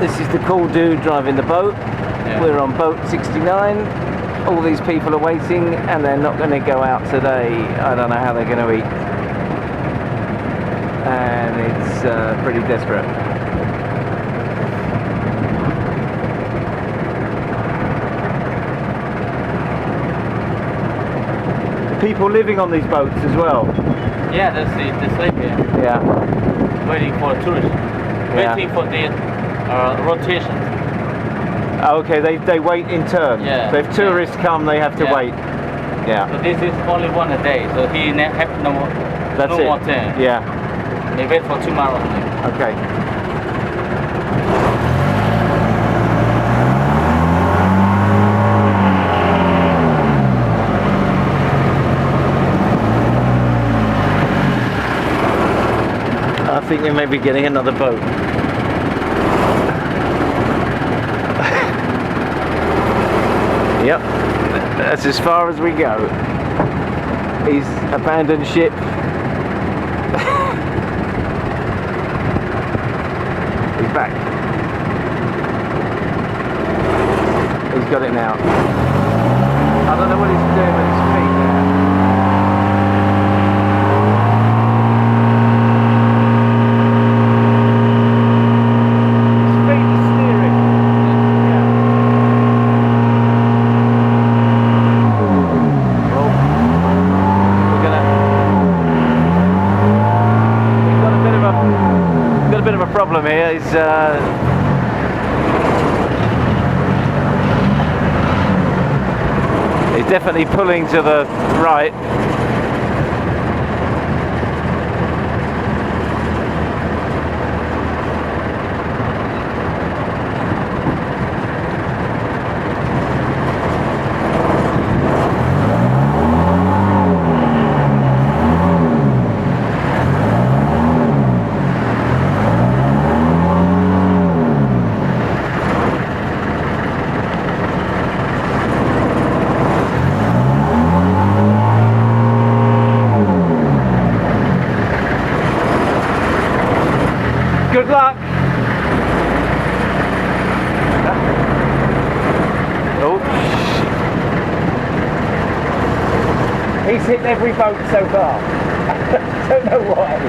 This is the cool dude driving the boat. Yeah. We're on boat 69. All these people are waiting and they're not going to go out today. I don't know how they're going to eat. And it's pretty desperate. People living on these boats as well. Yeah, they sleep here, Yeah. waiting for tourists, Yeah. waiting for their rotation. Oh, okay, they wait in turn. Yeah. So if tourists come, they have to Yeah. wait. Yeah. So this is only one a day, so he have no That's it. more turn. Yeah. They wait for tomorrow. Okay. I think we may be getting another boat. Yep, that's as far as we go. He's abandoned ship. He's back. He's got it now. I don't know what he's doing with his feet now. His feet are steering. Yeah. Well, we've got a bit of a problem here. He's definitely pulling to the right. Good luck. Oh, shit. He's hit every boat so far. I don't know why.